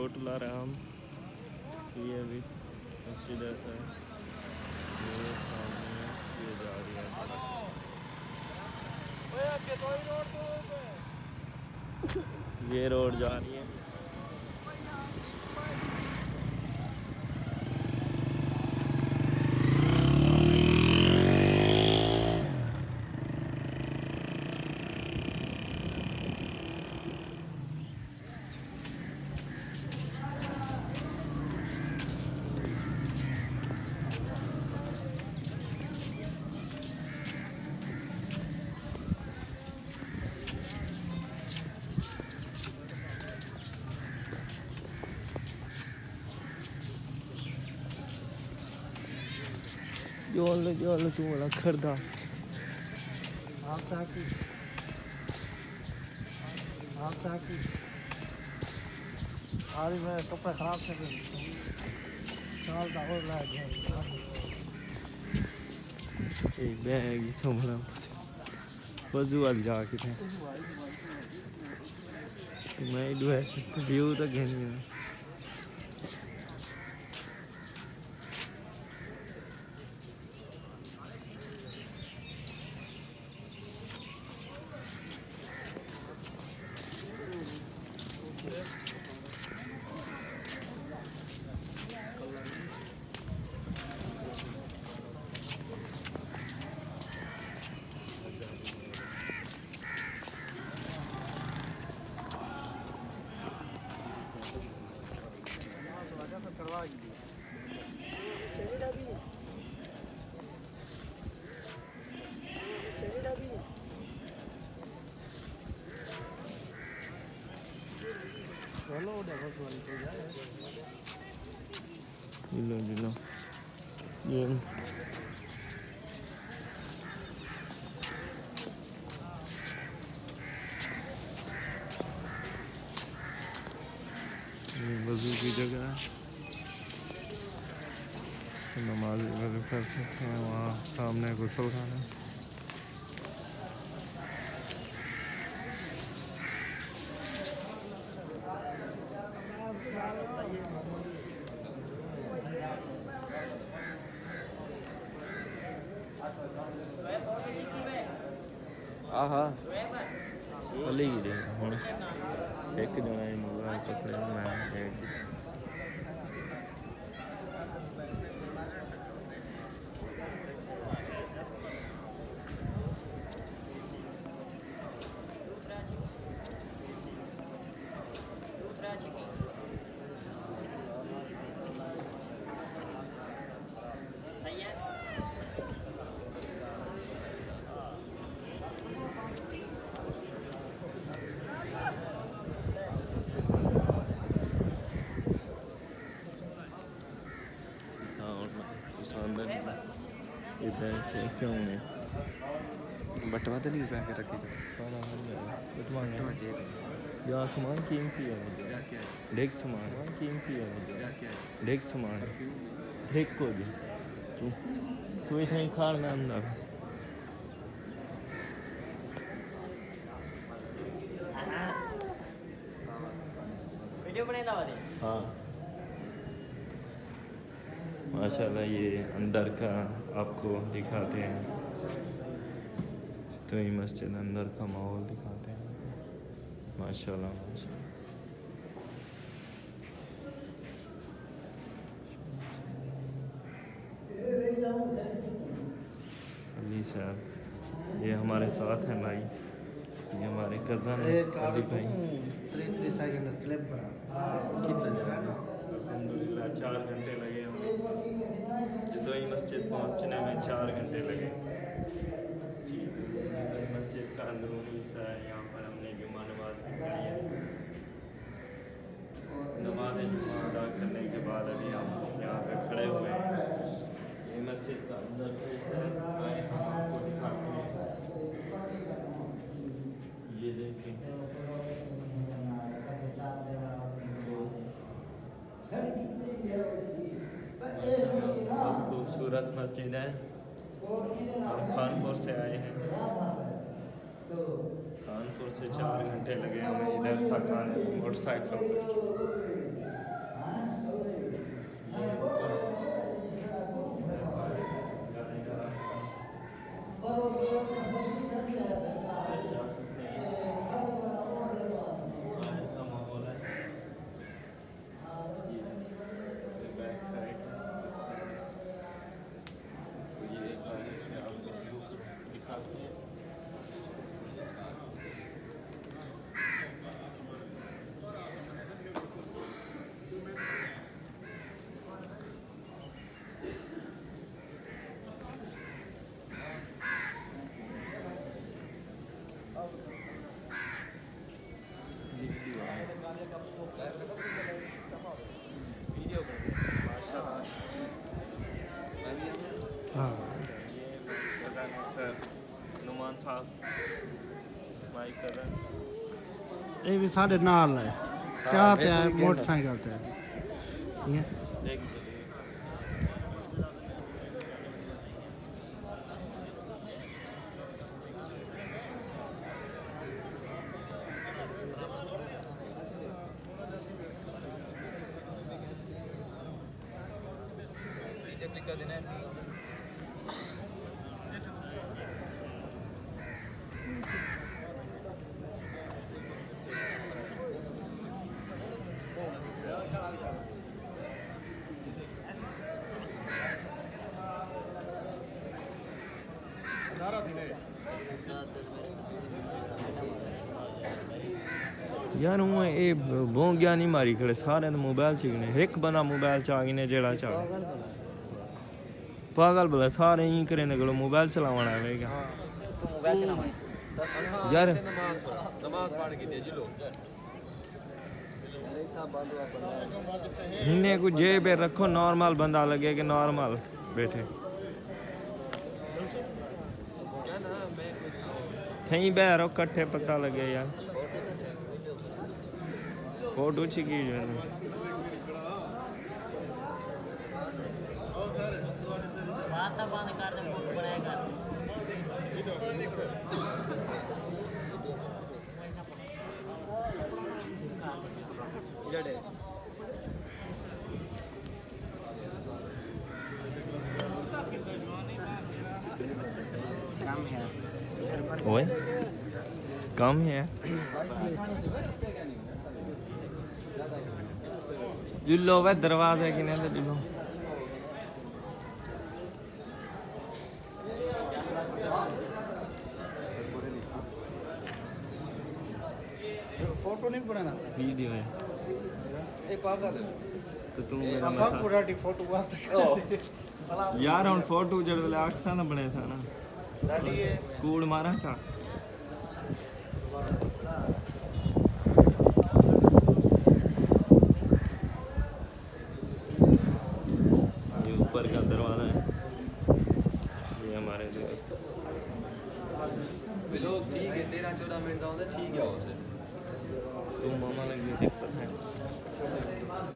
Hotel आराम। ये अभी मस्जिद ऐसा है, ये सामने ये जा रही है ये रोड जा रही है। Yo tू मला खरदा आज मैं कपड़े खराब से साल का हो रहा है बैग संभला वजू वाली जाके थे मैं व्यू तो कहनी है। Dilo bien वजू की जगह नमाज वगैरह कर सकते हैं। वहाँ सामने गुस्ल खाना आहा अली ही हूँ एक जना ही मंगा कपड़े मैं क्यों बटवा तो नहीं पैके रखे सारा या सामान कीमती है ढेक सामान कीमती है ढेक सामान ढेक को जी तू इतने खाल में अंदर वीडियो बनाना वाले। हाँ माशाल्लाह ये अंदर का आपको दिखाते हैं। तो ये मस्जिद अंदर का माहौल दिखाते हैं। माशाल्लाह माशाल्लाह अली साहब ये हमारे साथ हैं भाई, ये हमारे कज़न अली भाई। अल्हम्दुलिल्लाह 4 घंटे लगे हमें जदोई मस्जिद पहुंचने में 4 घंटे लगे जी। जदोई मस्जिद का अंदरूनी हिस्सा है, यहाँ पर हमने जुमा नमाज भी पढ़ी है। नमाज जुमा अदा करने के बाद अभी हम यहाँ पे खड़े हुए हैं। ये मस्जिद का अंदर का हिस्सा है, हम आपको दिखाते हैं। ये देखें बहुत खूबसूरत मस्जिद है और कानपुर से आए हैं। कानपुर से 4 घंटे लगे हमें इधर तक आने मोटरसाइकिलों पर। खान साहब माइक कर रहे हैं ये भी साढ़े नाल है क्या ते है मोटरसाइकिल ते ये देख का देना है यार हूँ ये बोंगिया नहीं मारी खड़े सारे मोबाइल च गए एक बंदा मोबाइल च आ गए जेड़ा चा पागल भला सारे ही करे ने गलो मोबाइल चलावना है क्या यार नमाज पढ़ के जी लो इन्हें कुछ जेब रखो नॉर्मल बंदा लगे कि नॉर्मल बैठे थी बहरो कट्ठे पता लगे यार फोटो छिकी ओए कम है जुल्लो वे दरवाजे किने ते जुल्लो फोटो नहीं बनाना वीडियो है ए पागल तो तू मेरा सब पूरा डी फोटो वास्ते यार हम फोटो जड़ वाले अक्सा ना बने था ना कूड़ मारा चा ये ऊपर का दरवाजा है ये हमारे दोस्त व्लॉग ठीक है 13-14 मिनट का होता ठीक है उसे तो मामा लगी थी पता है